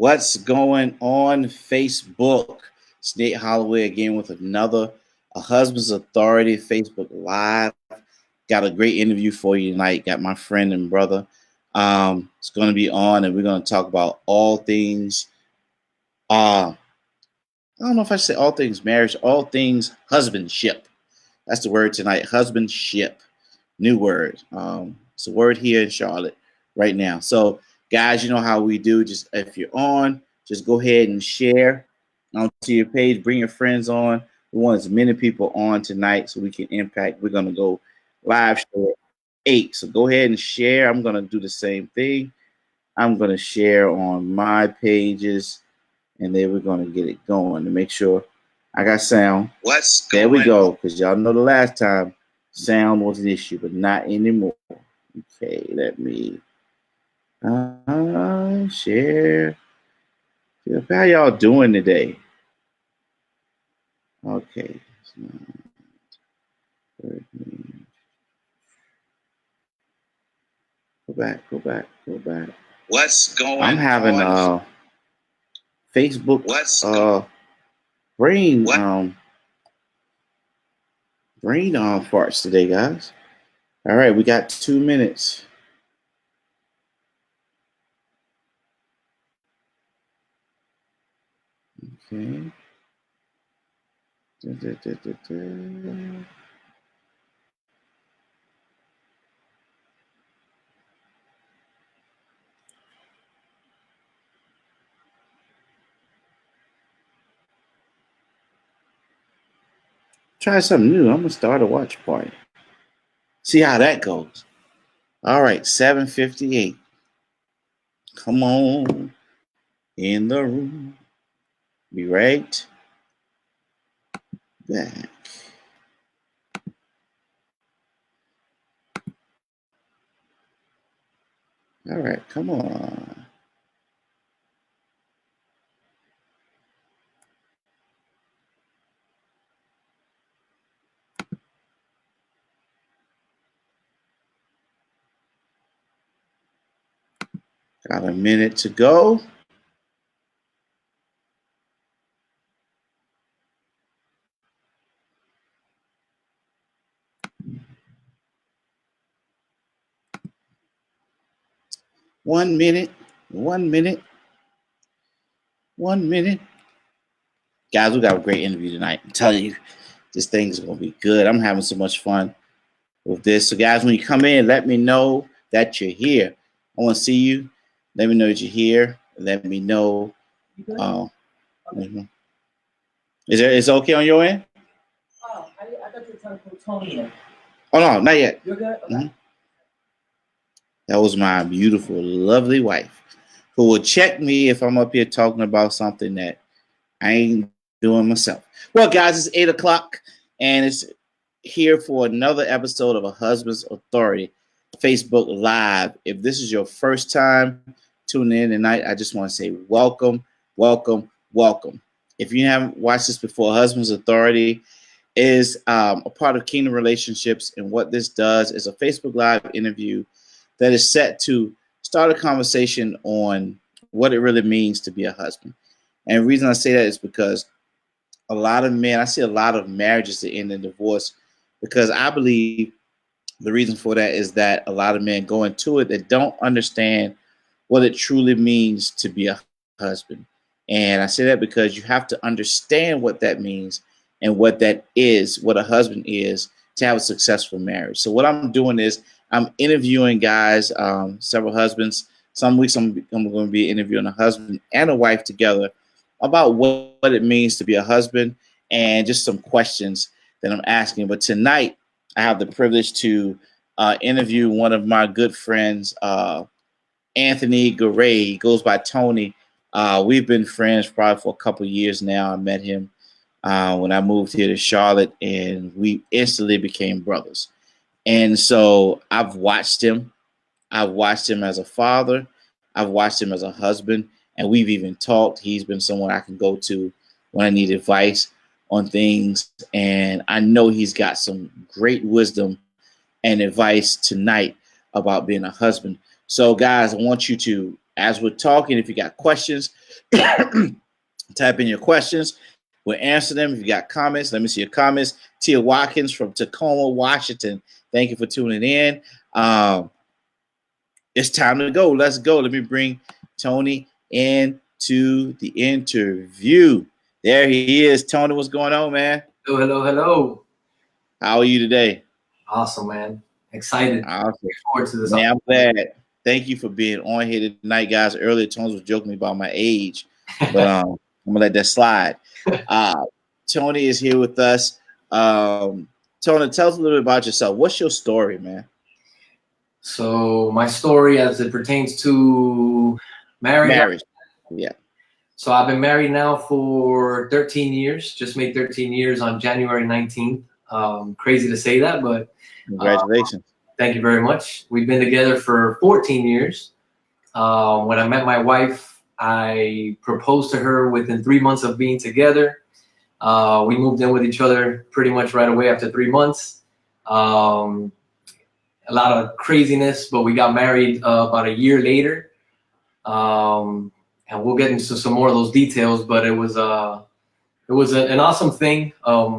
What's going on, Facebook? It's Nate Holloway again with another A Husband's Authority Facebook Live. Got a great interview for you tonight. Got my friend and brother. It's going to be on, and we're going to talk about all things. I don't know if I say all things marriage, all things husbandship. That's the word tonight. Husbandship, new word. It's a word here in Charlotte right now. So, guys, you know how we do. Just if you're on, just go ahead and share onto your page. Bring your friends on. We want as many people on tonight so we can impact. We're gonna go live show at 8. So go ahead and share. I'm gonna do the same thing. I'm gonna share on my pages, and then we're gonna get it going to make sure I got sound. There we go. Because y'all know the last time sound was an issue, but not anymore. Okay, let me share. How y'all doing today? Okay. Go back. What's going on? I'm having Facebook brain farts today, guys. All right, we got 2 minutes. Okay. Try something new. I'm gonna start a watch party. See how that goes. All right, 7:58. Come on in the room. Be right back. All right, come on. Got a minute to go. One minute. Guys, we got a great interview tonight. I'm telling you, this thing's going to be good. I'm having so much fun with this. So, guys, when you come in, let me know that you're here. I want to see you. Let me know that you're here. Let me know. Is it okay on your end? Oh, I thought you were trying to put Tony in. Oh, no, not yet. You're good? Okay. Mm-hmm. That was my beautiful, lovely wife who will check me if I'm up here talking about something that I ain't doing myself. Well, guys, it's 8 o'clock, and it's here for another episode of A Husband's Authority Facebook Live. If this is your first time tuning in tonight, I just want to say welcome. If you haven't watched this before, Husband's Authority is a part of Kingdom Relationships, and what this does is a Facebook Live interview that is set to start a conversation on what it really means to be a husband. And the reason I say that is because a lot of men, I see a lot of marriages that end in divorce because I believe the reason for that is that a lot of men go into it that don't understand what it truly means to be a husband. And I say that because you have to understand what that means and what that is, what a husband is, to have a successful marriage. So what I'm doing is I'm interviewing guys, several husbands. Some weeks I'm going to be interviewing a husband and a wife together about what it means to be a husband and just some questions that I'm asking. But tonight I have the privilege to interview one of my good friends, Anthony Garay. He goes by Tony. We've been friends probably for a couple of years now. I met him when I moved here to Charlotte, and we instantly became brothers. And so I've watched him. I've watched him as a father. I've watched him as a husband, and we've even talked. He's been someone I can go to when I need advice on things, and I know he's got some great wisdom and advice tonight about being a husband. So, guys, I want you to As we're talking, if you got questions, type in your questions. We'll answer them. If you got comments, let me see your comments. Tia Watkins from Tacoma, Washington. Thank you for tuning in. It's time to go. Let's go. Let me bring Tony into the interview. There he is. Tony, what's going on, man? Hello. How are you today? Awesome, man. Excited. Awesome. Looking forward to this. Man, I'm glad. Thank you for being on here tonight, guys. Earlier, Tony was joking about my age, but I'm going to let that slide. Tony is here with us. Tony, tell us a little bit about yourself. What's your story, man? So my story as it pertains to marriage. Yeah. So I've been married now for 13 years. Just made 13 years on January 19th. Crazy to say that, but congratulations. Thank you very much. We've been together for 14 years. When I met my wife, I proposed to her within 3 months of being together. We moved in with each other pretty much right away after 3 months. A lot of craziness, but we got married about a year later. And we'll get into some more of those details, but it was an awesome thing.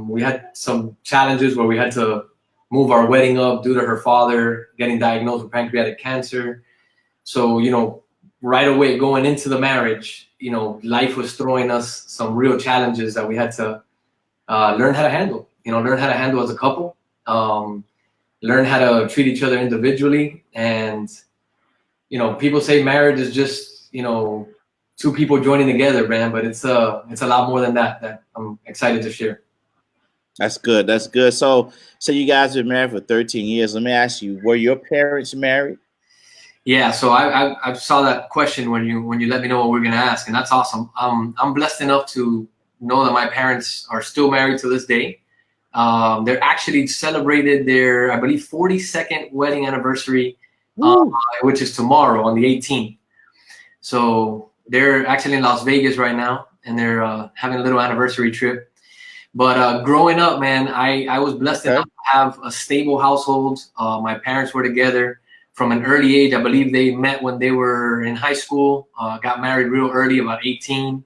We had some challenges where we had to move our wedding up due to her father getting diagnosed with pancreatic cancer. So, right away going into the marriage, life was throwing us some real challenges that we had to learn how to handle, learn how to handle as a couple, learn how to treat each other individually. And, people say marriage is just, two people joining together, man, but it's a lot more than that I'm excited to share. That's good. That's good. So you guys have been married for 13 years. Let me ask you, were your parents married? Yeah. So I saw that question when you let me know what we're going to ask, and that's awesome. I'm blessed enough to know that my parents are still married to this day. They're actually celebrated their, I believe, 42nd wedding anniversary, which is tomorrow on the 18th. So they're actually in Las Vegas right now, and they're having a little anniversary trip. But growing up, man, I was blessed enough to have a stable household. My parents were together from an early age. I believe they met when they were in high school, got married real early, about 18.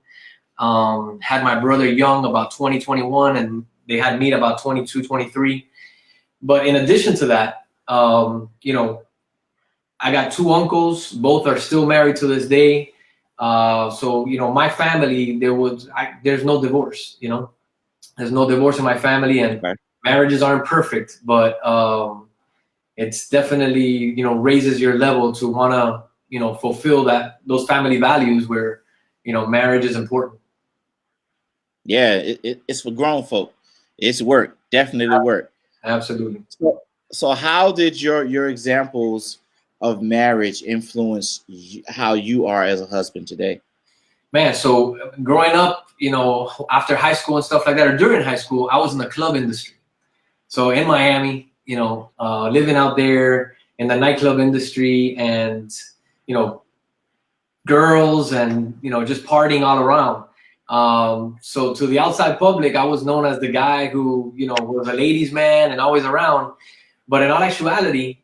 Had my brother young, about 20, 21, and they had me about 22, 23. But in addition to that, I got two uncles. Both are still married to this day. So, my family, there's no divorce, There's no divorce in my family, and marriages aren't perfect, but it's definitely, raises your level to want to, fulfill those family values where, marriage is important. Yeah, it's for grown folk. It's work, definitely work. Absolutely. So how did your examples of marriage influence how you are as a husband today? Man, so growing up, after high school and stuff like that, or during high school, I was in the club industry. So in Miami, living out there in the nightclub industry, and, girls and, just partying all around. So to the outside public, I was known as the guy who, was a ladies' man and always around. But in all actuality,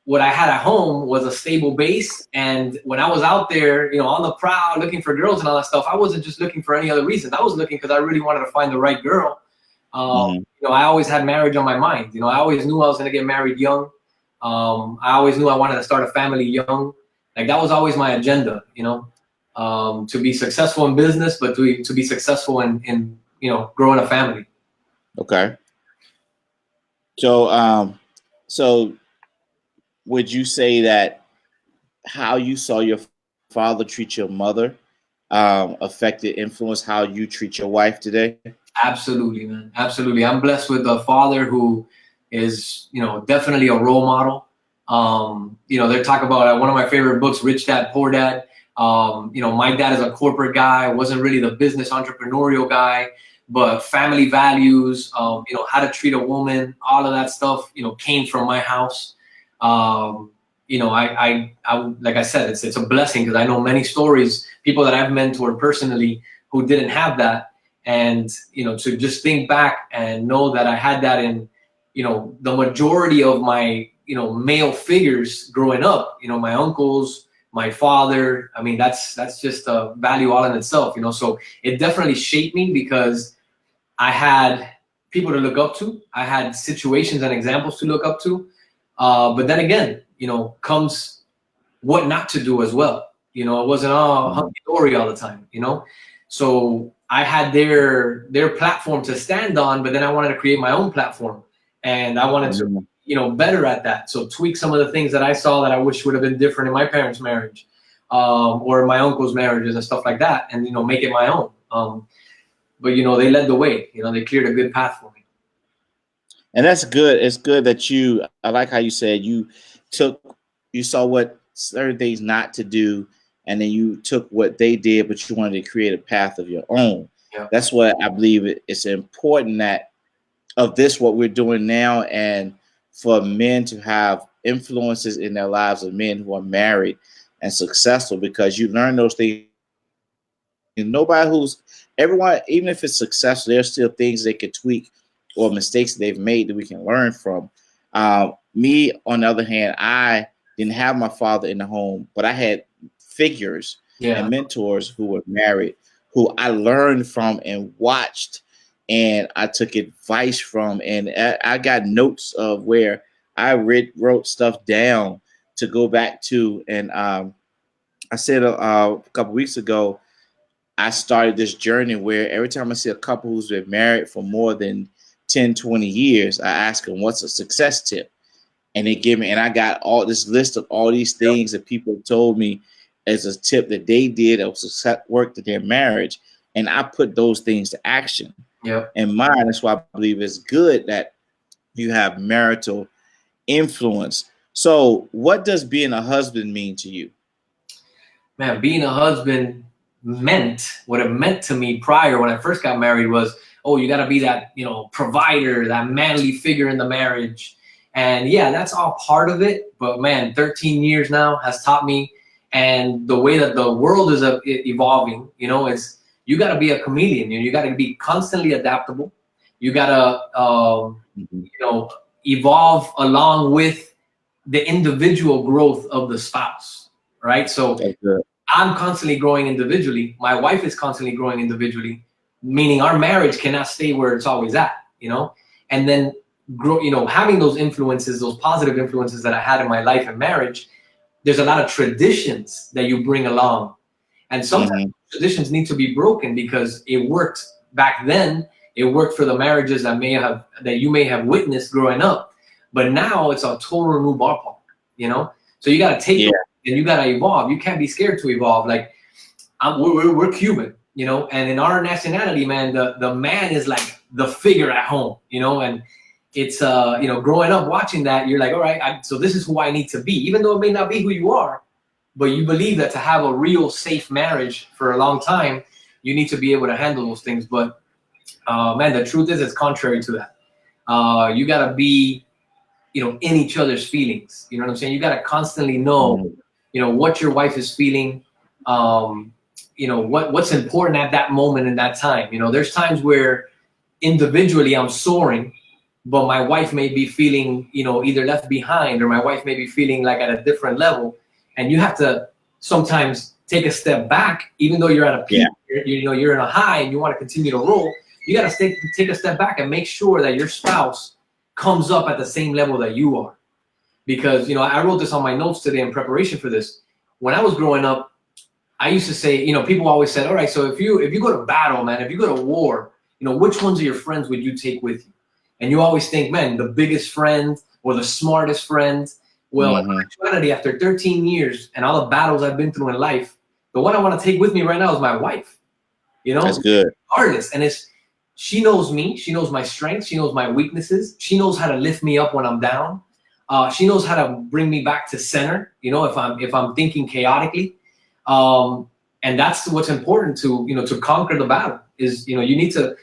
what I had at home was a stable base. And when I was out there, on the prowl, looking for girls and all that stuff, I wasn't just looking for any other reason. I was looking because I really wanted to find the right girl. I always had marriage on my mind. I always knew I was going to get married young. I always knew I wanted to start a family young. Like, that was always my agenda, to be successful in business, but to be successful in growing a family. Okay. So would you say that how you saw your father treat your mother influenced how you treat your wife today? Absolutely, man. Absolutely. I'm blessed with a father who is, definitely a role model. They talk about one of my favorite books, Rich Dad, Poor Dad. My dad is a corporate guy, wasn't really the business entrepreneurial guy, but family values, how to treat a woman, all of that stuff, came from my house. I like I said, it's a blessing because I know many stories, people that I've mentored personally who didn't have that. And, to just think back and know that I had that in, the majority of my, male figures growing up, my uncles, my father. I mean, that's just a value all in itself, you know. So it definitely shaped me because I had people to look up to. I had situations and examples to look up to. But then again, you know, comes what not to do as well. You know, it wasn't all hunky-dory all the time, you know. So I had their platform to stand on, but then I wanted to create my own platform. And I wanted to, you know, better at that. So tweak some of the things that I saw that I wish would have been different in my parents' marriage, or my uncle's marriages and stuff like that, and, you know, make it my own. But, you know, they led the way. You know, they cleared a good path for me. And that's good. It's good that I like how you said you saw what certain things not to do, and then you took what they did, but you wanted to create a path of your own. Yeah. That's what I believe it's important that of this, what we're doing now, and for men to have influences in their lives of men who are married and successful, because you learn those things. And everyone, even if it's successful, there's still things they could tweak or mistakes they've made that we can learn from. Me, on the other hand, I didn't have my father in the home, but I had figures and mentors who were married, who I learned from and watched, and I took advice from, and I got notes of where I wrote stuff down to go back to. And I said a couple weeks ago, I started this journey where every time I see a couple who's been married for more than 10, 20 years, I ask them, what's a success tip? And they give me, and I got all this list of all these things that people told me as a tip that they did that was worked in their marriage. And I put those things to action. Yeah. And mine, that's why I believe it's good that you have marital influence. So what does being a husband mean to you? Man, being a husband what it meant to me prior when I first got married was, oh, you got to be that, you know, provider, that manly figure in the marriage. And yeah, that's all part of it. But man, 13 years now has taught me, and the way that the world is evolving, you know, is you got to be a chameleon. You got to be constantly adaptable. You got to, you know, evolve along with the individual growth of the spouse, right? So I'm constantly growing individually. My wife is constantly growing individually, meaning our marriage cannot stay where it's always at, you know? And then you know, having those influences, those positive influences that I had in my life and marriage, there's a lot of traditions that you bring along. And sometimes traditions need to be broken because it worked back then. It worked for the marriages that you may have witnessed growing up. But now it's a total new ballpark, you know? So you got to take it and you got to evolve. You can't be scared to evolve. Like, we're Cuban, you know? And in our nationality, man, the man is like the figure at home, you know? And it's, you know, growing up watching that, you're like, all right, so this is who I need to be, even though it may not be who you are, but you believe that to have a real safe marriage for a long time, you need to be able to handle those things. But man, the truth is it's contrary to that. You got to be, you know, in each other's feelings. You know what I'm saying? You got to constantly know, you know, what your wife is feeling, you know, what's important at that moment in that time. You know, there's times where individually I'm soaring, but my wife may be feeling, you know, either left behind, or my wife may be feeling like at a different level. And you have to sometimes take a step back, even though you're at a peak, you know, you're in a high and you want to continue to roll. You got to take a step back and make sure that your spouse comes up at the same level that you are. Because, you know, I wrote this on my notes today in preparation for this. When I was growing up, I used to say, you know, people always said, all right, so if you go to battle, man, if you go to war, you know, which ones of your friends would you take with you? And you always think, man, the biggest friend or the smartest friend. Well, in actuality, after 13 years and all the battles I've been through in life, the one I want to take with me right now is my wife. You know, that's good. Artist, and she knows me. She knows my strengths. She knows my weaknesses. She knows how to lift me up when I'm down. She knows how to bring me back to center. You know, if I'm thinking chaotically, and that's what's important to, you know, to conquer the battle. Is, you know, you need to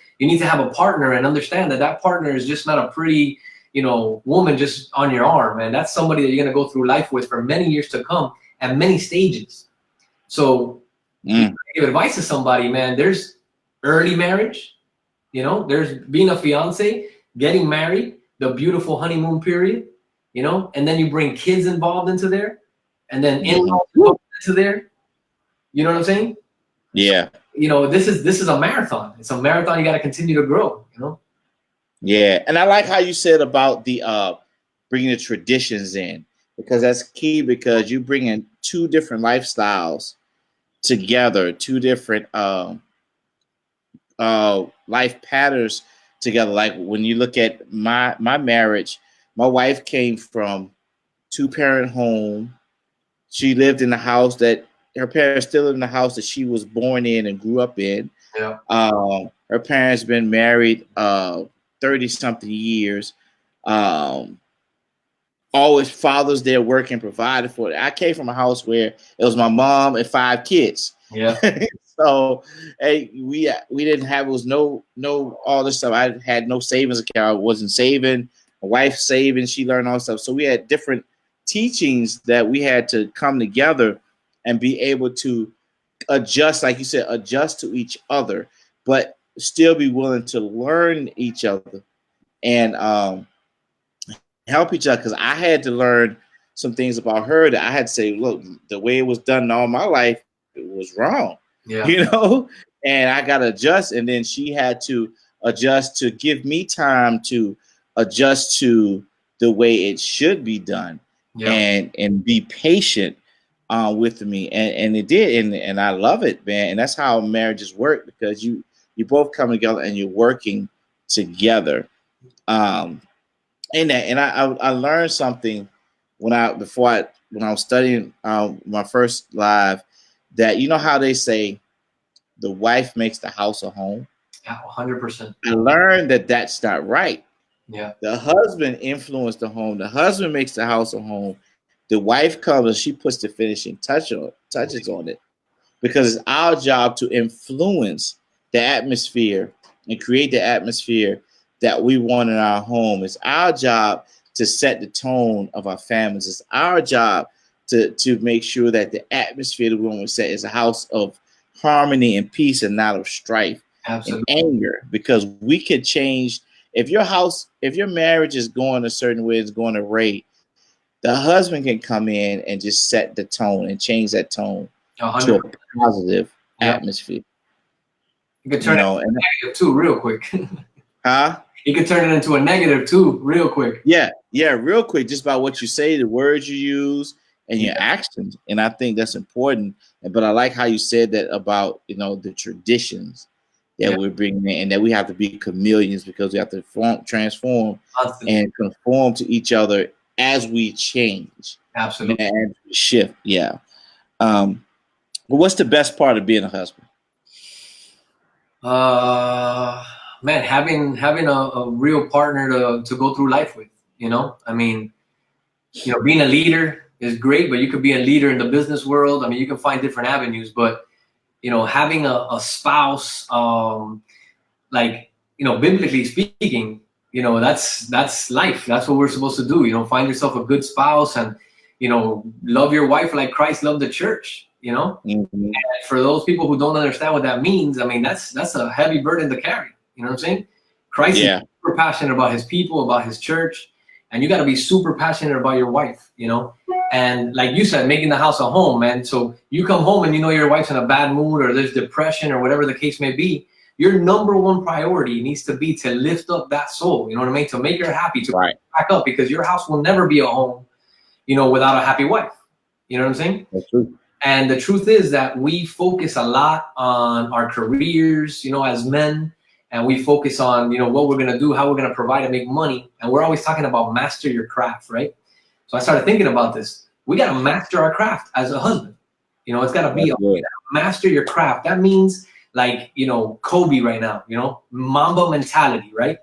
have a partner and understand that partner is just not a pretty, you know, woman just on your arm, and that's somebody that you're gonna go through life with for many years to come at many stages. So, if you give advice to somebody, man, there's early marriage, you know, there's being a fiance, getting married, the beautiful honeymoon period, you know, and then you bring kids involved into there, and then in-laws, to there. You know what I'm saying? Yeah. You know, this is a marathon. It's a marathon. You got to continue to grow, you know? Yeah. And I like how you said about the bringing the traditions in, because that's key, because you bring in two different lifestyles together, two different life patterns together. Like when you look at my marriage, my wife came from 2-parent home. She lived in the house that her parents still live in the house that she was born in and grew up in. Yeah. Her parents been married 30 something years. Always fathers there working, provided for it. I came from a house where it was my mom and 5 kids. Yeah. So hey, we didn't have, it was no all this stuff. I had no savings account. I wasn't saving. My wife saving. She learned all this stuff. So we had different teachings that we had to come together and be able to adjust, like you said, adjust to each other, but still be willing to learn each other and help each other. Because I had to learn some things about her that I had to say, look, the way it was done all my life, it was wrong. Yeah. You know, and I got to adjust. And then she had to adjust to give me time to adjust to the way it should be done. Yeah. And be patient with me. And it did. And I love it, man. And that's how marriages work, because you both come together and you're working together. And I learned something when I was studying my first live, that you know how they say the wife makes the house a home? Yeah, 100%. I learned that that's not right. Yeah. The husband influenced the home. The husband makes the house a home. The wife comes and she puts the finishing touches on it, because it's our job to influence the atmosphere and create the atmosphere that we want in our home. It's our job to set the tone of our families. It's our job to make sure that the atmosphere that we want to set is a house of harmony and peace, and not of strife. Absolutely. And anger, because we could change. If your marriage is going a certain way, it's going to rate, the husband can come in and just set the tone and change that tone 100%. To a positive atmosphere. You could turn it into a negative too, real quick. Huh? You could turn it into a negative too, real quick. Yeah, real quick, just by what you say, the words you use, and your actions. And I think that's important. But I like how you said that about, the traditions that we're bringing in, and that we have to be chameleons, because we have to transform and conform to each other as we change. Absolutely. And as we shift. Yeah. But what's the best part of being a husband? Man, having a real partner to go through life with, I mean, being a leader is great, but you could be a leader in the business world. I mean, you can find different avenues, but, having a spouse, biblically speaking, that's life. That's what we're supposed to do. Find yourself a good spouse and, love your wife like Christ loved the church, Mm-hmm. And for those people who don't understand what that means, I mean, that's a heavy burden to carry. You know what I'm saying? Christ is super passionate about his people, about his church, and you got to be super passionate about your wife, And like you said, making the house a home, man. So you come home and your wife's in a bad mood, or there's depression, or whatever the case may be. Your number one priority needs to be to lift up that soul. You know what I mean? To make her happy, to back up, because your house will never be a home, without a happy wife. You know what I'm saying? That's true. And the truth is that we focus a lot on our careers, as men. And we focus on, what we're going to do, how we're going to provide and make money. And we're always talking about master your craft, right? So I started thinking about this. We got to master our craft as a husband. It's got to be master your craft. That means like, Kobe right now, Mamba mentality, right?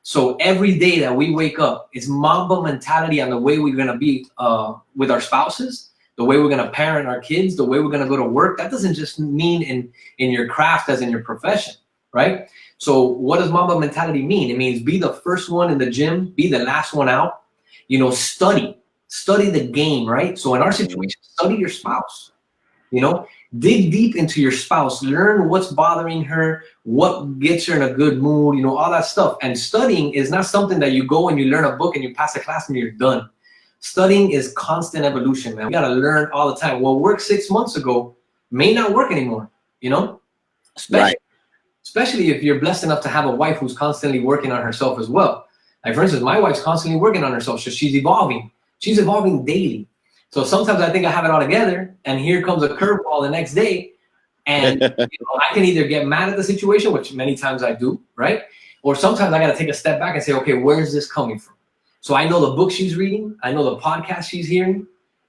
So every day that we wake up, it's Mamba mentality on the way we're going to be with our spouses, the way we're going to parent our kids, the way we're going to go to work. That doesn't just mean in your craft as in your profession, right? So what does Mamba mentality mean? It means be the first one in the gym, be the last one out, study the game, right? So in our situation, study your spouse, dig deep into your spouse, learn what's bothering her, what gets her in a good mood, all that stuff. And studying is not something that you go and you learn a book and you pass a class and you're done. Studying is constant evolution, man. We got to learn all the time. What worked 6 months ago may not work anymore, you know? Especially if you're blessed enough to have a wife who's constantly working on herself as well. Like, for instance, my wife's constantly working on herself, so she's evolving. She's evolving daily. So sometimes I think I have it all together, and here comes a curveball the next day, and I can either get mad at the situation, which many times I do, right? Or sometimes I got to take a step back and say, okay, where's this coming from? So I know the book she's reading. I know the podcast she's hearing.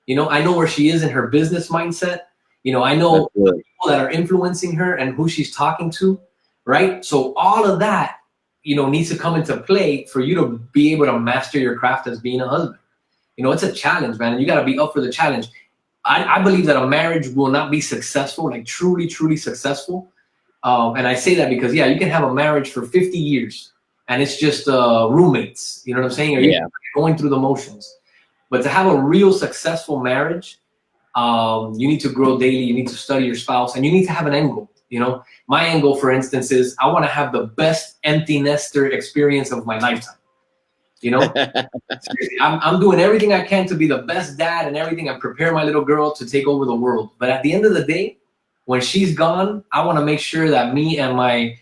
I know where she is in her business mindset. I know the people that are influencing her and who she's talking to, right? So all of that, needs to come into play for you to be able to master your craft as being a husband. It's a challenge, man. And you got to be up for the challenge. I believe that a marriage will not be successful, like truly, truly successful. And I say that because, you can have a marriage for 50 years and it's just roommates. You know what I'm saying? Or you're going through the motions. But to have a real successful marriage, you need to grow daily. You need to study your spouse, and you need to have an end goal. My end goal, for instance, is I want to have the best empty nester experience of my lifetime. Seriously, I'm doing everything I can to be the best dad and everything, and prepare my little girl to take over the world. But at the end of the day, when she's gone, I want to make sure that me and my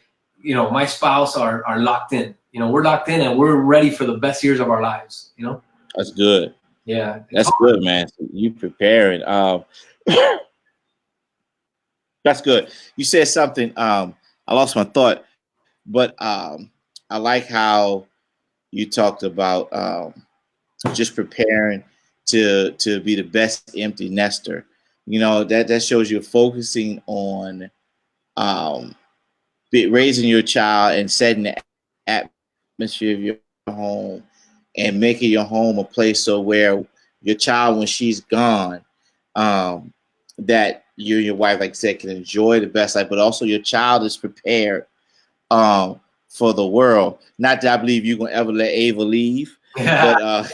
spouse are locked in. We're locked in and we're ready for the best years of our lives. That's good. Yeah, that's good, man. So you preparing. That's good. You said something. I lost my thought, but I like how you talked about just preparing to be the best empty nester. That shows you're focusing on raising your child and setting the atmosphere of your home and making your home a place so where your child, when she's gone, that you and your wife, like I said, can enjoy the best life, but also your child is prepared for the world. Not that I believe you're gonna ever let Ava leave, but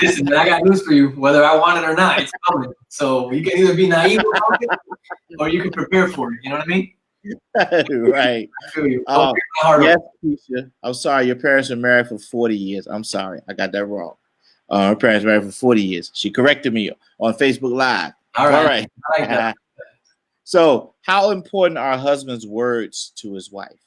listen, I got news for you. Whether I want it or not, it's coming. So you can either be naive about it, or you can prepare for it. You know what I mean? Right. I feel you. Yes, Keisha. I'm sorry. Your parents were married for 40 years. I'm sorry. I got that wrong. Her parents were married for 40 years. She corrected me on Facebook Live. All right. I like that. So, how important are a husband's words to his wife?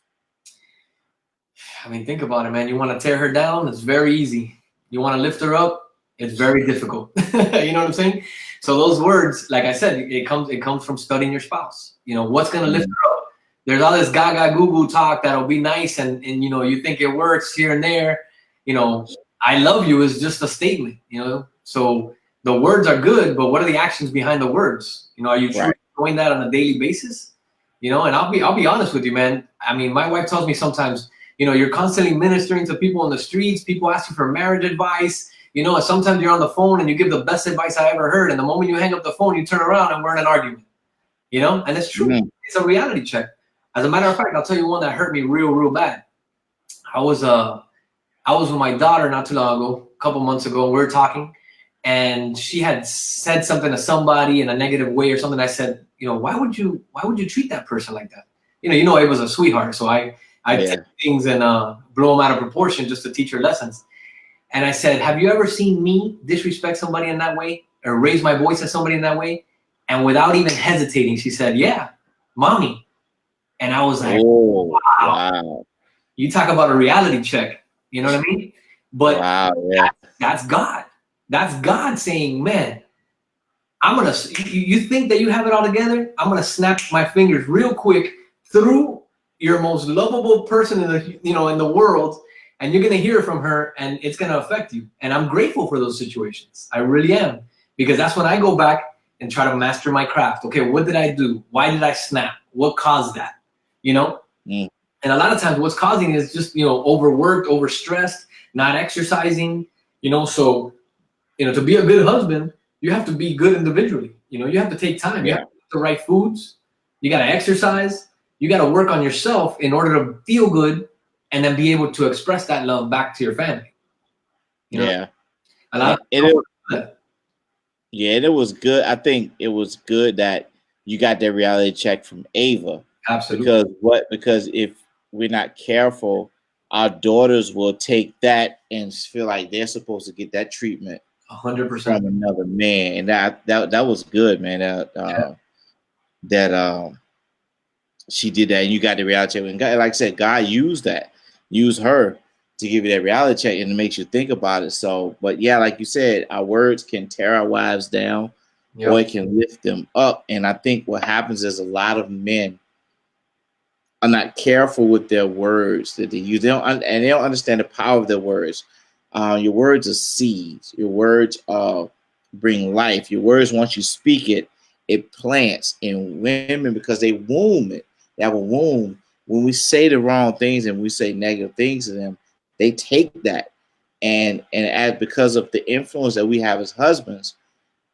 I mean, think about it, man. You want to tear her down? It's very easy. You want to lift her up? It's very difficult. You know what I'm saying? So those words, like I said, it comes from studying your spouse. What's going to lift her up? There's all this gaga goo talk that'll be nice, and you think it works here and there. I love you is just a statement. So the words are good, but what are the actions behind the words? Are you truly doing that on a daily basis? And I'll be honest with you, man. I mean, my wife tells me sometimes, you're constantly ministering to people on the streets. People ask you for marriage advice. And sometimes you're on the phone and you give the best advice I ever heard. And the moment you hang up the phone, you turn around and we're in an argument. And it's true. Mm-hmm. It's a reality check. As a matter of fact, I'll tell you one that hurt me real, real bad. I was with my daughter not too long ago, a couple months ago, and we were talking, and she had said something to somebody in a negative way or something. I said, why would you treat that person like that? It was a sweetheart. So I take things and blow them out of proportion just to teach her lessons. And I said, have you ever seen me disrespect somebody in that way or raise my voice at somebody in that way? And without even hesitating, she said, yeah, mommy. And I was like, wow. You talk about a reality check. You know what I mean? But that's God. That's God saying, man, you think that you have it all together? I'm going to snap my fingers real quick through your most lovable person in the world, and you're going to hear from her, and it's going to affect you. And I'm grateful for those situations. I really am, because that's when I go back and try to master my craft. Okay, what did I do? Why did I snap? What caused that? And a lot of times what's causing it is just, overworked, overstressed, not exercising, so, to be a good husband, you have to be good individually. You have to take time. You have to eat the right foods. You got to exercise. You got to work on yourself in order to feel good and then be able to express that love back to your family. And it was good. I think it was good that you got that reality check from Ava. Absolutely. Because if we're not careful, our daughters will take that and feel like they're supposed to get that treatment 100%. from another man, and that was good, man. That she did that, and you got the reality check. And God, like I said, God used her to give you that reality check, and it makes you think about it. So, but yeah, like you said, our words can tear our wives down, or it can lift them up. And I think what happens is a lot of men are not careful with their words that they use. They don't understand the power of their words. Your words are seeds. Your words bring life. Your words, once you speak it, it plants in women because they womb it. They have a womb. When we say the wrong things and we say negative things to them, they take that, and because of the influence that we have as husbands,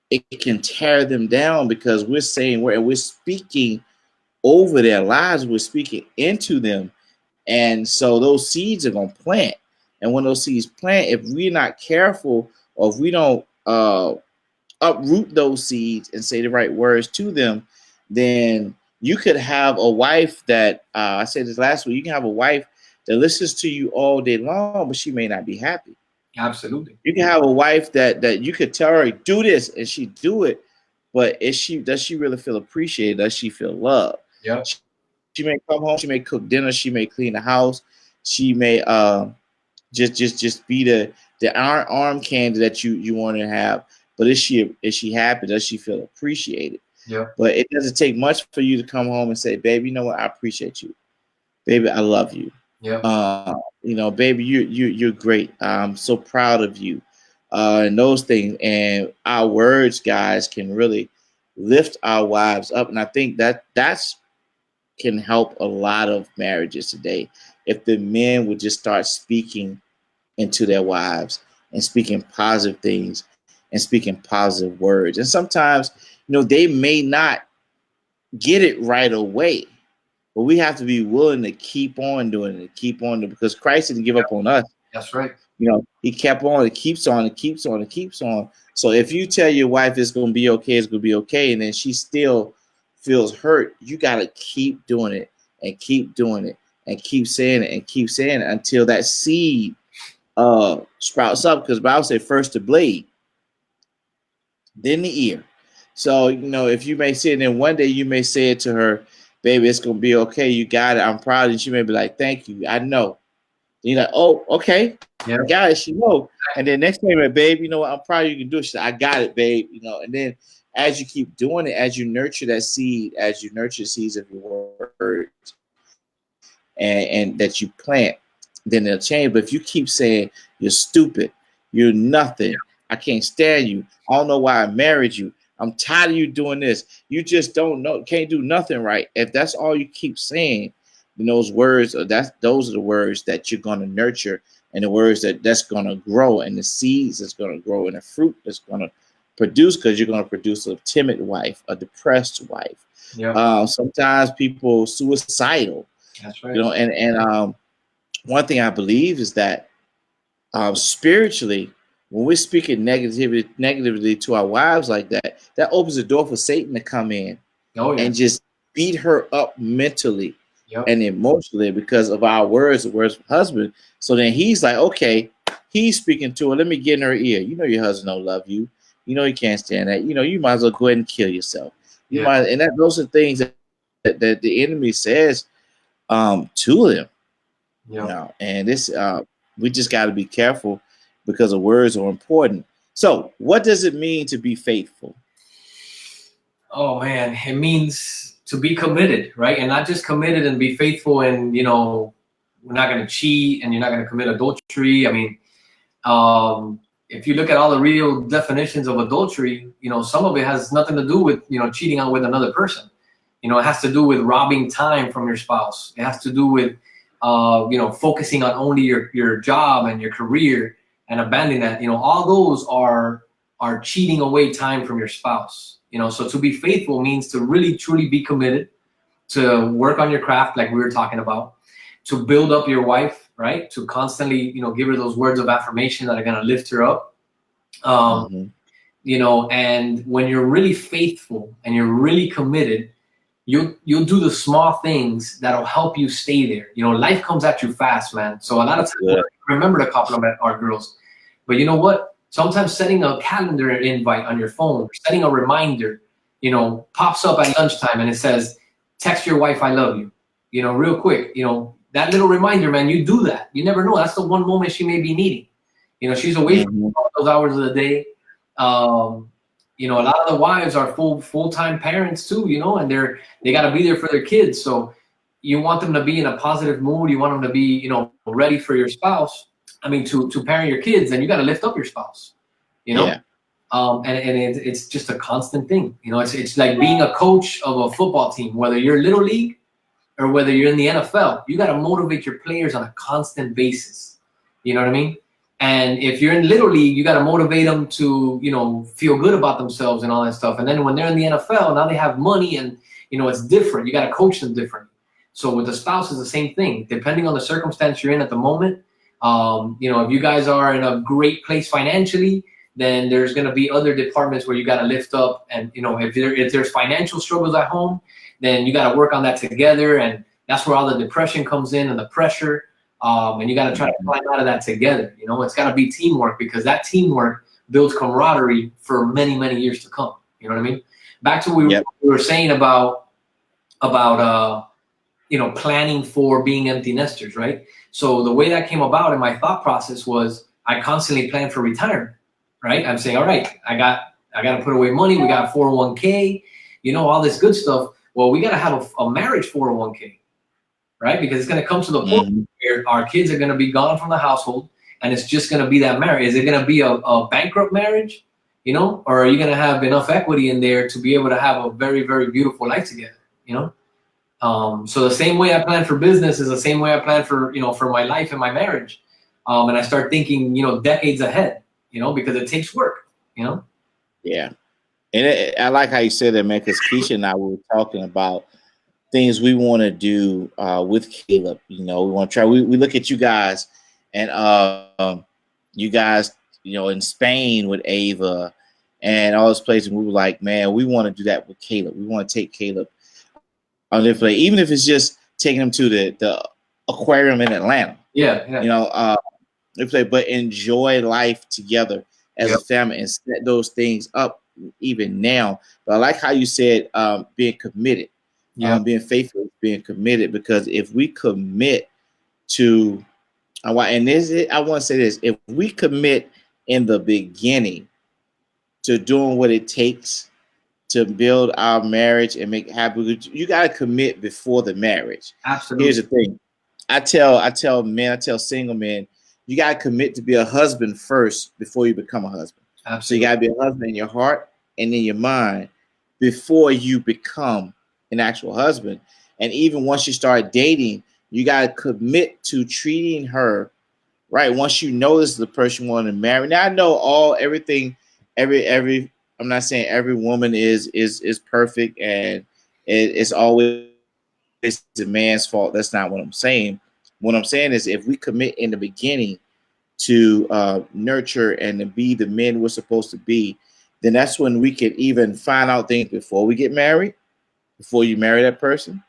it can tear them down because we're saying we're speaking over their lives. We're speaking into them, and so those seeds are going to plant. And when those seeds plant, if we're not careful, or if we don't uproot those seeds and say the right words to them, then you could have a wife that I said this last week. You can have a wife that listens to you all day long, but she may not be happy. Absolutely. You can have a wife that you could tell her do this and she do it, but does she really feel appreciated? Does she feel loved? Yeah. She may come home, she may cook dinner, she may clean the house, she may just be the arm candy that you want to have. But is she happy? Does she feel appreciated? Yeah. But it doesn't take much for you to come home and say, baby, you know what? I appreciate you. Baby, I love you. Yeah. Baby, you're great. I'm so proud of you. And those things. And our words, guys, can really lift our wives up. And I think that's can help a lot of marriages today. If the men would just start speaking into their wives and speaking positive things and speaking positive words. And sometimes, they may not get it right away, but we have to be willing to keep on doing it, because Christ didn't give up on us. That's right. He kept on, it keeps on, it keeps on, it keeps on. So if you tell your wife it's going to be okay, it's going to be okay, and then she still feels hurt, you got to keep doing it and keep doing it and keep saying it and keep saying it until that seed sprouts up. Because the Bible says first the blade, then the ear. So, if you may say it, then one day you may say it to her, baby, it's going to be okay. You got it. I'm proud. And she may be like, thank you. I know. And you're like, oh, okay. Yeah. I got it. She know. And then next time, babe, you know what? I'm proud you can do it. She said, I got it, babe. And then as you keep doing it, as you nurture that seed, as you nurture seeds of your words and that you plant, then it'll change. But if you keep saying, you're stupid, you're nothing, I can't stand you, I don't know why I married you, I'm tired of you doing this, you just don't know, can't do nothing right. If that's all you keep saying, then those are the words that you're going to nurture, and the words that's going to grow, and the seeds that's going to grow, and the fruit that's going to produce, because you're going to produce a timid wife, a depressed wife. Yeah. Sometimes people suicidal. That's right. And one thing I believe is that spiritually, when we're speaking negatively to our wives like that, that opens the door for Satan to come in and just beat her up mentally and emotionally because of our words, the words of husband. So then he's like, okay, he's speaking to her. Let me get in her ear. Your husband don't love you. He can't stand that. You might as well go ahead and kill yourself. Those are things that the enemy says to them. And this we just got to be careful, because the words are important. So what does it mean to be faithful? Oh man, it means to be committed, right? And not just committed and be faithful and we're not going to cheat and you're not going to commit adultery. I mean, if you look at all the real definitions of adultery, some of it has nothing to do with cheating on with another person. It has to do with robbing time from your spouse. It has to do with focusing on only your job and your career and abandoning that. All those are cheating away time from your spouse. So to be faithful means to really truly be committed, to work on your craft like we were talking about, to build up your wife, right? To constantly give her those words of affirmation that are going to lift her up. And when you're really faithful and you're really committed, you'll do the small things that'll help you stay there. Life comes at you fast, man. So a lot of times, remember to compliment our girls. But you know what? Sometimes setting a calendar invite on your phone, or setting a reminder, you know, pops up at lunchtime and it says, text your wife, I love you, you know, real quick. You know, that little reminder, man, you do that. You never know. That's the one moment she may be needing. You know, she's away from those hours of the day. You know, a lot of the wives are full-time parents too, you know, and they got to be there for their kids. So you want them to be in a positive mood. You want them to be, you know, ready for your spouse. I mean, to parent your kids, and you got to lift up your spouse, you know? Yeah. And it's just a constant thing. You know, it's like being a coach of a football team, whether you're little league or whether you're in the NFL, you got to motivate your players on a constant basis. You know what I mean? And if you're in little league, you got to motivate them to, you know, feel good about themselves and all that stuff. And then when they're in the NFL, now they have money and, you know, it's different. You got to coach them differently. So with the spouse, it's the same thing. Depending on the circumstance you're in at the moment, you know, if you guys are in a great place financially, then there's going to be other departments where you got to lift up. And, you know, if there's financial struggles at home, then you got to work on that together. And that's where all the depression comes in and the pressure. And you got to try to climb out of that together. You know, it's got to be teamwork, because that teamwork builds camaraderie for many, many years to come. You know what I mean? Back to what we were saying about you know, planning for being empty nesters, right? So the way that came about in my thought process was I constantly planned for retirement, right? I'm saying, all right, I got to put away money. We got 401k, you know, all this good stuff. Well, we got to have a marriage 401k, right? Because it's going to come to the point where our kids are going to be gone from the household, and it's just going to be that marriage. Is it going to be a bankrupt marriage, you know, or are you going to have enough equity in there to be able to have a very, very beautiful life together, you know? So the same way I plan for business is the same way I plan for, you know, for my life and my marriage. And I start thinking, you know, decades ahead, you know, because it takes work, you know? Yeah. And I like how you said that, man, because Keisha and I were talking about things we want to do with Caleb. You know, we want to try. We look at you guys, and you guys, you know, in Spain with Ava and all those places. And we were like, man, we want to do that with Caleb. We want to take Caleb on their play, even if it's just taking him to the aquarium in Atlanta. Yeah. You know, they play, but enjoy life together as a family and set those things up even now. But I like how you said being committed, being faithful, being committed, because if we commit to, and this is, I want to say this, if we commit in the beginning to doing what it takes to build our marriage and make it happy, you got to commit before the marriage. Absolutely. Here's the thing. I tell men, I tell single men, you got to commit to be a husband first before you become a husband. Absolutely. So you got to be a husband in your heart and in your mind before you become an actual husband. And even once you start dating, you got to commit to treating her right. Once you know this is the person you want to marry. Now I know everything, I'm not saying every woman is perfect and it's always the man's fault. That's not what I'm saying. What I'm saying is if we commit in the beginning to nurture and to be the men we're supposed to be, then that's when we can even find out things before we get married, before you marry that person.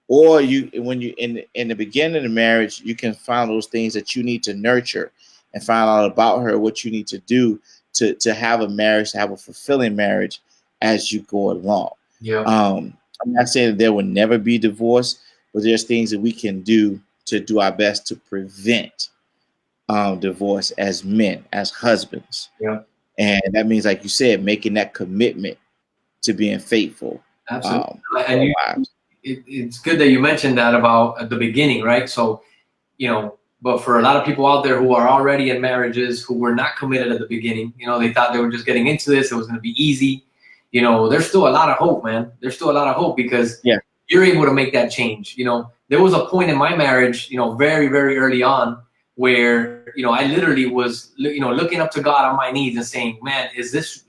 Or when you in the beginning of the marriage, you can find those things that you need to nurture and find out about her, what you need to do to have a marriage, to have a fulfilling marriage as you go along. Yeah. I'm not saying that there will never be divorce, but there's things that we can do to do our best to prevent divorce as men, as husbands. Yeah. And that means, like you said, making that commitment to being faithful. Absolutely. And it's good that you mentioned that about at the beginning, right? So, you know, but for a lot of people out there who are already in marriages who were not committed at the beginning, you know, they thought they were just getting into this, it was going to be easy. You know, there's still a lot of hope, man. There's still a lot of hope because you're able to make that change. You know, there was a point in my marriage, you know, very, very early on where, you know, I literally was, you know, looking up to God on my knees and saying, man, is this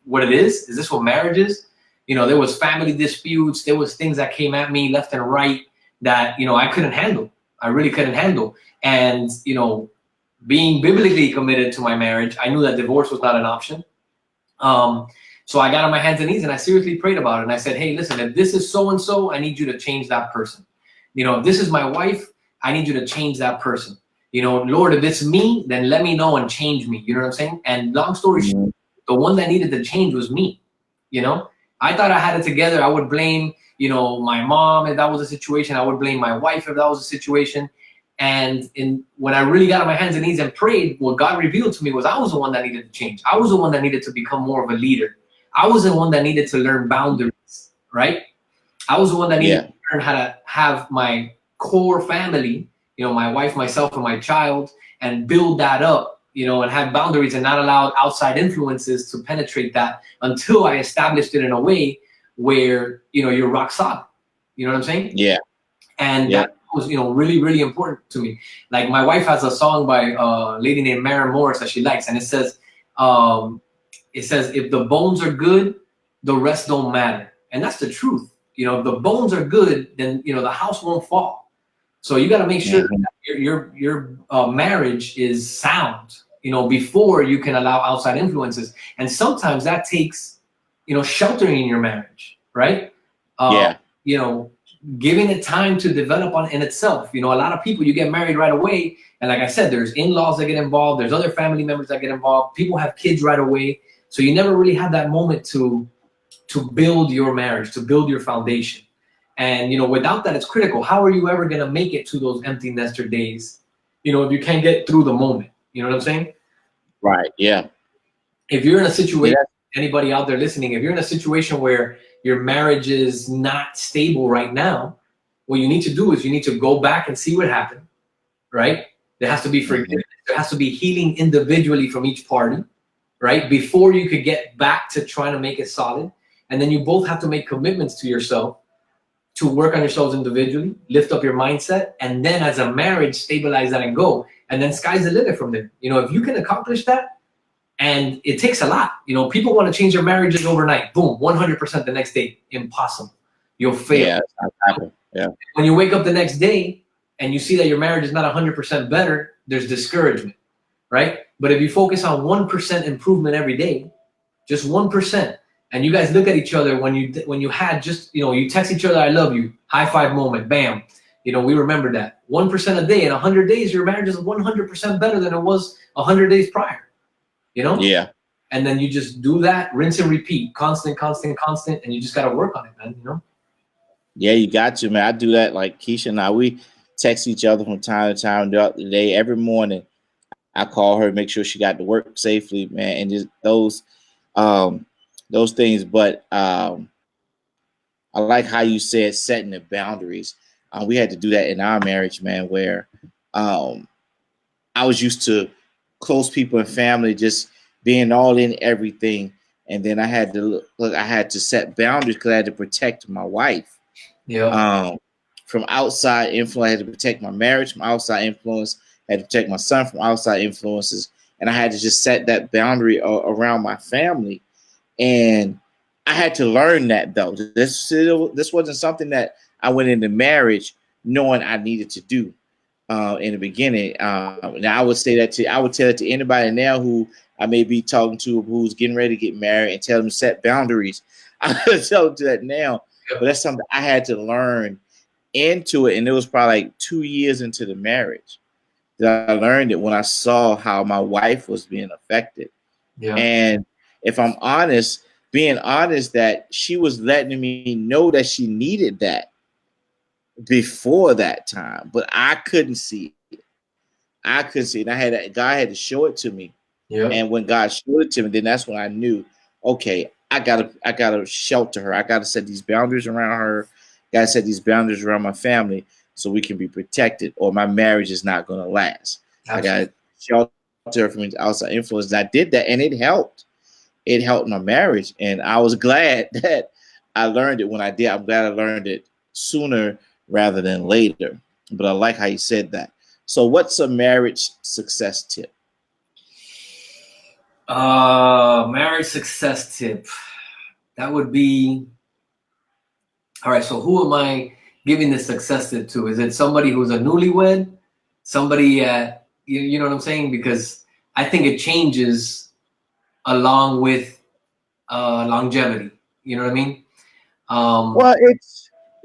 what it is? Is this what marriage is? You know, there was family disputes. There was things that came at me left and right that, you know, I couldn't handle. I really couldn't handle. And, you know, being biblically committed to my marriage, I knew that divorce was not an option. So I got on my hands and knees and I seriously prayed about it. And I said, hey, listen, if this is so-and-so, I need you to change that person. You know, if this is my wife, I need you to change that person. You know, Lord, if it's me, then let me know and change me. You know what I'm saying? And long story short, the one that needed to change was me. You know, I thought I had it together. I would blame, you know, my mom if that was a situation. I would blame my wife if that was a situation. And when I really got on my hands and knees and prayed, what God revealed to me was I was the one that needed to change. I was the one that needed to become more of a leader. I was the one that needed to learn boundaries, right? I was the one that needed to learn how to have my core family, you know, my wife, myself, and my child, and build that up, you know, and have boundaries and not allow outside influences to penetrate that until I established it in a way where, you know, you're rock solid. You know what I'm saying? Yeah. And that was, you know, really, really important to me. Like my wife has a song by a lady named Maren Morris that she likes, and it says, if the bones are good, the rest don't matter. And that's the truth. You know, if the bones are good, then, you know, the house won't fall. So you got to make sure that your marriage is sound, you know, before you can allow outside influences. And sometimes that takes, you know, sheltering in your marriage, right? You know, giving it time to develop in itself. You know, a lot of people, you get married right away. And like I said, there's in-laws that get involved. There's other family members that get involved. People have kids right away. So you never really have that moment to build your marriage, to build your foundation. And, you know, without that, it's critical. How are you ever going to make it to those empty nester days, you know, if you can't get through the moment? You know what I'm saying? Right, yeah. If you're in a situation, anybody out there listening, if you're in a situation where your marriage is not stable right now, what you need to do is you need to go back and see what happened, right? There has to be forgiveness. There has to be healing individually from each party, right? Before you could get back to trying to make it solid. And then you both have to make commitments to yourself to work on yourselves individually, lift up your mindset, and then as a marriage, stabilize that and go. And then sky's the limit from there. You know, if you can accomplish that, and it takes a lot. You know, people want to change their marriages overnight. Boom, 100% the next day. Impossible. You'll fail. Yeah. When you wake up the next day and you see that your marriage is not 100% better, there's discouragement, right? But if you focus on 1% improvement every day, just 1%, and you guys look at each other when you had just, you know, you text each other, I love you, high five moment, bam. You know, we remember that. 1% a day in 100 days, your marriage is 100% better than it was 100 days prior. You know? Yeah. And then you just do that, rinse and repeat, constant, and you just got to work on it, man, you know? Yeah, you got to, man. I do that. Like Keisha and I, we text each other from time to time throughout the day. Every morning, I call her, make sure she got to work safely, man, and just those things. But I like how you said setting the boundaries. We had to do that in our marriage, man, where I was used to close people and family just being all in everything, and then I had to I had to set boundaries because I had to protect my wife. Yeah. From outside influence, I had to protect my marriage from outside influence. I had to protect my son from outside influences, and I had to just set that boundary around my family. And I had to learn that, though. This wasn't something that I went into marriage knowing I needed to do in the beginning. Now I would say that I would tell it to anybody now who I may be talking to who's getting ready to get married and tell them to set boundaries. I would tell them to that now, but that's something I had to learn into it, and it was probably like 2 years into the marriage that I learned it when I saw how my wife was being affected. Yeah. And if I'm honest, being honest, that she was letting me know that she needed that before that time, but I couldn't see it. I couldn't see it. And God had to show it to me. Yeah. And when God showed it to me, then that's when I knew, okay, I gotta shelter her. I gotta set these boundaries around her. Gotta set these boundaries around my family so we can be protected, or my marriage is not gonna last. Absolutely. I gotta shelter her from outside influence. And I did that, and it helped. It helped my marriage, and I was glad that I learned it when I did. I'm glad I learned it sooner rather than later. But I like how you said that. So what's a marriage success tip? Marriage success tip. That would be, all right, so who am I giving the success tip to? Is it somebody who's a newlywed? Somebody you know what I'm saying? Because I think it changes along with longevity. You know what I mean? Well,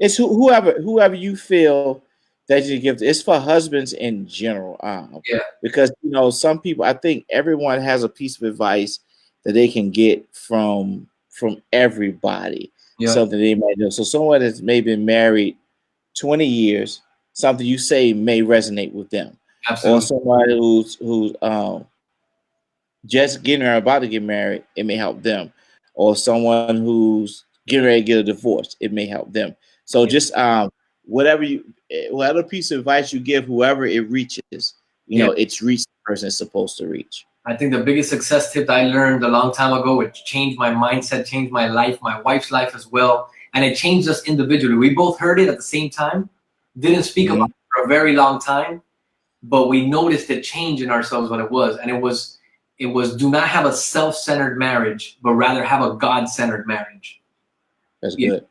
it's whoever you feel that you give. It's for husbands in general. Yeah. Because some people, I think everyone has a piece of advice that they can get from everybody. Yeah. Something they might know. So someone that's maybe been married 20 years, something you say may resonate with them. Or Absolutely. someone who's just getting or about to get married, it may help them. Or someone who's getting ready to get a divorce, it may help them. So Yeah. just whatever piece of advice you give, whoever it reaches, Yeah. it's reached the person it's supposed to reach. I think the biggest success tip that I learned a long time ago, it changed my mindset, changed my life, my wife's life as well. And it changed us individually. We both heard it at the same time, didn't speak about it for a very long time, but we noticed a change in ourselves when it was. And it was do not have a self-centered marriage, but rather have a God-centered marriage. That's good.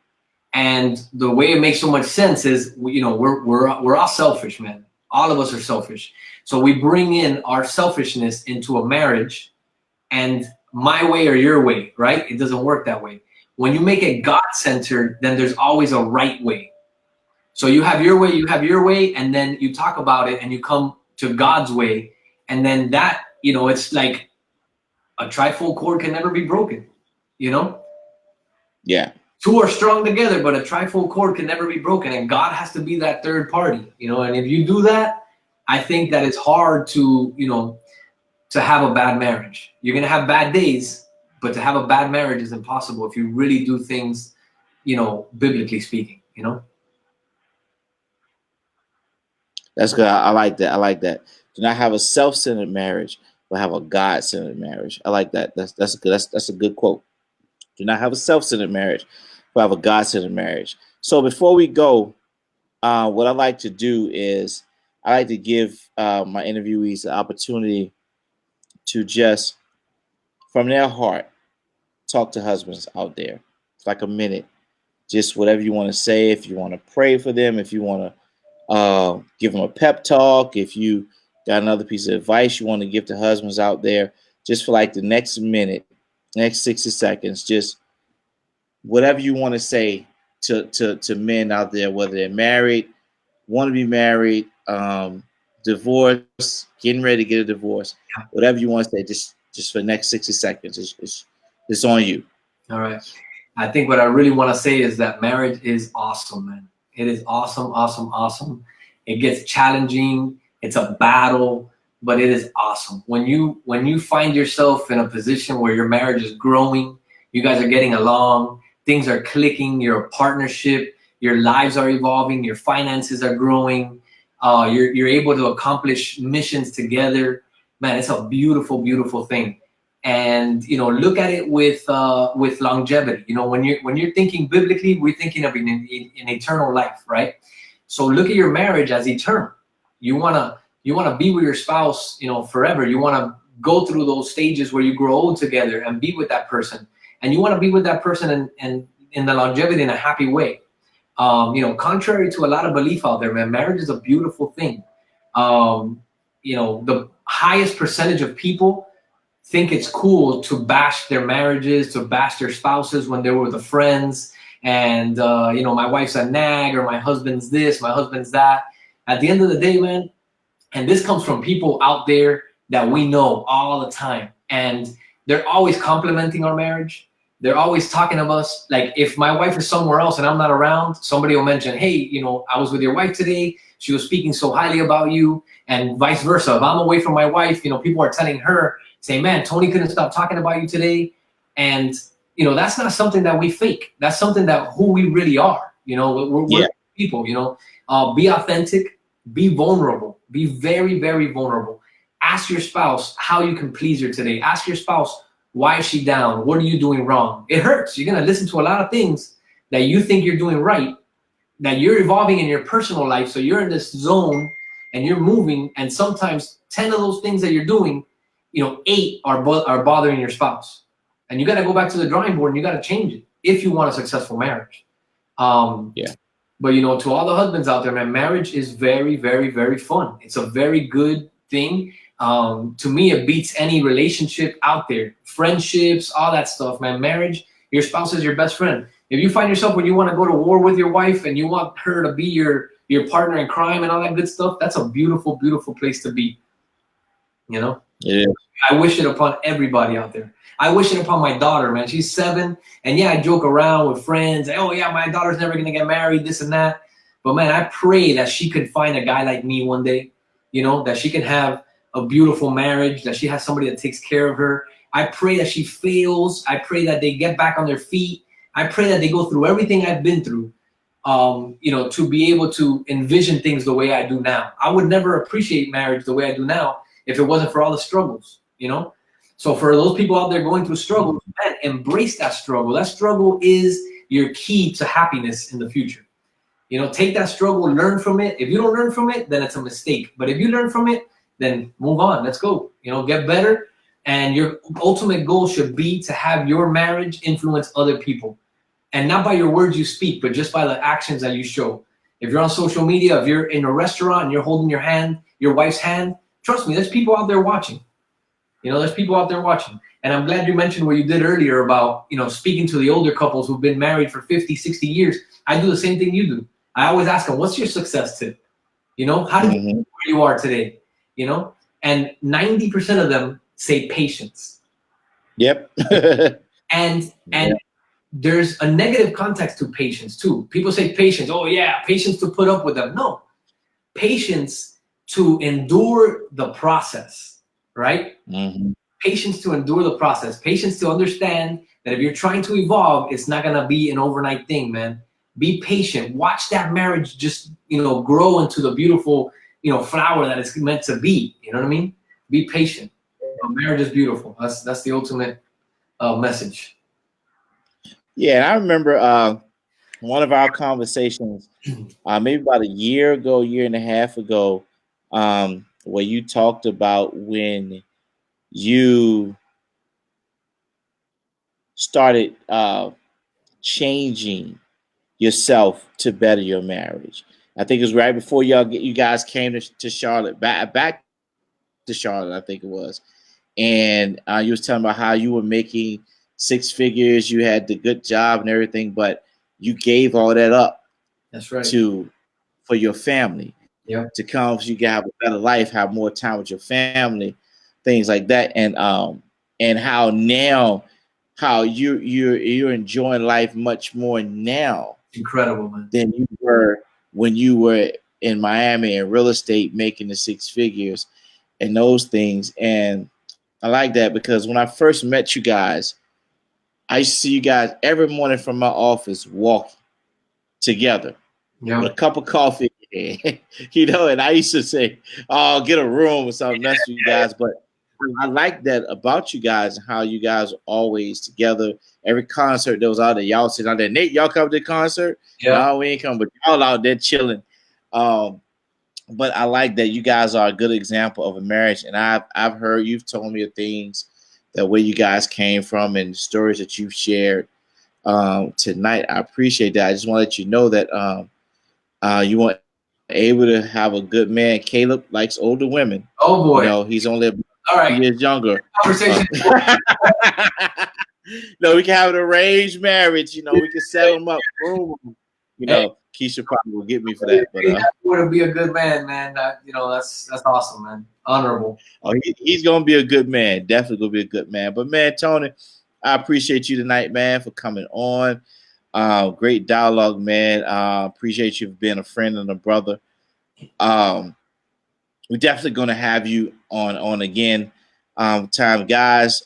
And the way it makes so much sense is, we're all selfish, man. All of us are selfish. So we bring in our selfishness into a marriage, and my way or your way, right? It doesn't work that way. When you make it God-centered, then there's always a right way. So you have your way, and then you talk about it and you come to God's way. And then that, it's like a trifold cord can never be broken, Yeah. Two are strong together, but a trifold cord can never be broken. And God has to be that third party, and if you do that, I think that it's hard to have a bad marriage. You're going to have bad days, but to have a bad marriage is impossible if you really do things, biblically speaking, That's good. I like that. I like that. Do not have a self-centered marriage, but have a God-centered marriage. I like that. That's good. That's a good quote. Do not have a self-centered marriage, but have a God-centered marriage. So before we go, what I like to do is I like to give my interviewees the opportunity to just, from their heart, talk to husbands out there. It's like a minute. Just whatever you want to say. If you want to pray for them, if you want to give them a pep talk, if you got another piece of advice you want to give to husbands out there, just for like the next minute, next 60 seconds, just whatever you want to say to men out there, whether they're married, want to be married, divorce, getting ready to get a divorce, whatever you want to say, just for the next 60 seconds, it's on you. All right. I think what I really want to say is that marriage is awesome, man. It is awesome, awesome, awesome. It gets challenging. It's a battle, but it is awesome. When you find yourself in a position where your marriage is growing, you guys are getting along, things are clicking, you're a partnership, your lives are evolving, your finances are growing, you're able to accomplish missions together. Man, it's a beautiful, beautiful thing. And look at it with longevity. When you're thinking biblically, we're thinking of an eternal life, right? So look at your marriage as eternal. You wanna be with your spouse, forever. You wanna go through those stages where you grow old together and be with that person, and you wanna be with that person and in the longevity in a happy way. Contrary to a lot of belief out there, man, marriage is a beautiful thing. The highest percentage of people think it's cool to bash their marriages, to bash their spouses when they were with the friends. And, my wife's a nag, or my husband's this, my husband's that. At the end of the day, man, and this comes from people out there that we know all the time. And they're always complimenting our marriage. They're always talking of us. Like, if my wife is somewhere else and I'm not around, somebody will mention, hey, I was with your wife today. She was speaking so highly about you, and vice versa. If I'm away from my wife, people are telling her, say, man, Tony couldn't stop talking about you today. And, that's not something that we fake. That's something that who we really are. We're people, be authentic, be vulnerable, be very, very vulnerable. Ask your spouse how you can please her today. Ask your spouse, why is she down? What are you doing wrong? It hurts. You're going to listen to a lot of things that you think you're doing right, that you're evolving in your personal life. So you're in this zone and you're moving. And sometimes 10 of those things that you're doing, 8 are bothering your spouse. And you got to go back to the drawing board and you got to change it if you want a successful marriage. But, to all the husbands out there, man, marriage is very, very, very fun. It's a very good thing. To me, it beats any relationship out there. Friendships, all that stuff, man. Marriage, your spouse is your best friend. If you find yourself when you want to go to war with your wife and you want her to be your your partner in crime and all that good stuff, that's a beautiful, beautiful place to be. You know? Yeah. I wish it upon everybody out there. I wish it upon my daughter, man. She's 7. And yeah, I joke around with friends. Oh, yeah, my daughter's never going to get married, this and that. But, man, I pray that she could find a guy like me one day, you know, that she can have a beautiful marriage, that she has somebody that takes care of her. I pray that she fails. I pray that they get back on their feet. I pray that they go through everything I've been through, you know, to be able to envision things the way I do now. I would never appreciate marriage the way I do now if it wasn't for all the struggles, you know? So for those people out there going through struggles, man, embrace that struggle. That struggle is your key to happiness in the future. You know, take that struggle, learn from it. If you don't learn from it, then it's a mistake. But if you learn from it, then move on. Let's go. You know, get better. And your ultimate goal should be to have your marriage influence other people. And not by your words you speak, but just by the actions that you show. If you're on social media, if you're in a restaurant and you're holding your hand, your wife's hand, trust me, there's people out there watching. You know, there's people out there watching. And I'm glad you mentioned what you did earlier about, you know, speaking to the older couples who've been married for 50, 60 years. I do the same thing you do. I always ask them, what's your success tip? You know, how did you get where you are today? You know, and 90% of them say patience. Yep. and there's a negative context to patience too. People say patience. Oh yeah, patience to put up with them. No, patience to endure the process, right? Patience to endure the process. Patience to understand that if you're trying to evolve, it's not gonna be an overnight thing, man. Be patient. Watch that marriage just, you know, grow into the beautiful, you know, flower that it's meant to be. You know what I mean? Be patient. You know, marriage is beautiful. That's the ultimate message. Yeah, I remember one of our conversations, maybe about a year ago, year and a half ago, where you talked about when you started changing yourself to better your marriage. I think it was right before you guys came to Charlotte, back to Charlotte, I think it was. And you was telling about how you were making 6 figures, you had the good job and everything, but you gave all that up. That's right. For your family. Yeah. To come so you can have a better life, have more time with your family, things like that. And how now how you're enjoying life much more now. Incredible, man. Than you were when you were in Miami in real estate making the 6 figures and those things. And I like that because when I first met you guys, I used to see you guys every morning from my office walking together with a cup of coffee, you know, and I used to say, oh, get a room or something else for you guys. But I like that about you guys, how you guys are always together. Every concert that was out there, y'all sitting out there. Nate, y'all come to the concert? Yeah. No, we ain't coming, but y'all out there chilling. But I like that you guys are a good example of a marriage. And I've heard, you've told me of things that where you guys came from and stories that you've shared tonight. I appreciate that. I just want to let you know that you weren't able to have a good man. Caleb likes older women. Oh boy. You know, he's only all right. years younger. Conversation. No, we can have an arranged marriage. You know, we can set them up. Boom. You know, Keisha probably will get me for that. But to be a good man, man. You know, that's awesome, man. Honorable. Oh, he's gonna be a good man. Definitely gonna be a good man. But man, Tony, I appreciate you tonight, man, for coming on. Great dialogue, man. Appreciate you for being a friend and a brother. We're definitely gonna have you on again. Time, guys.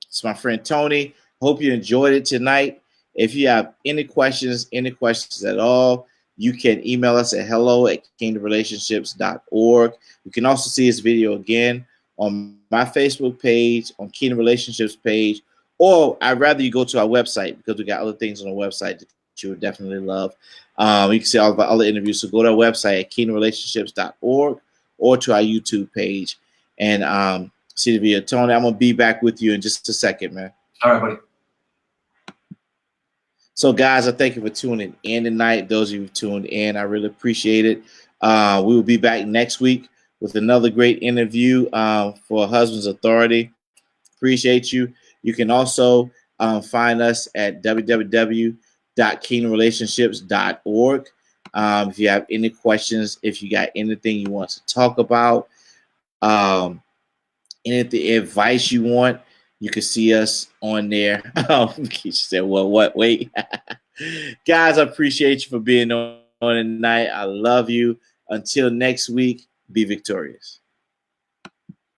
It's my friend Tony. Hope you enjoyed it tonight. If you have any questions at all, you can email us at hello@kingdomrelationships.org. You can also see this video again on my Facebook page, on Kingdom Relationships page, or I'd rather you go to our website because we got other things on our website that you would definitely love. You can see all of our other interviews. So go to our website at kingdomrelationships.org or to our YouTube page and see the video. Tony, I'm going to be back with you in just a second, man. All right, buddy. So, guys, I thank you for tuning in tonight. Those of you who tuned in, I really appreciate it. We will be back next week with another great interview for Husband's Authority. Appreciate you. You can also find us at www.kingdomrelationships.org. If you have any questions, if you got anything you want to talk about, anything advice you want, you can see us on there. She said, well, what? Wait. Guys, I appreciate you for being on tonight. I love you. Until next week, be victorious.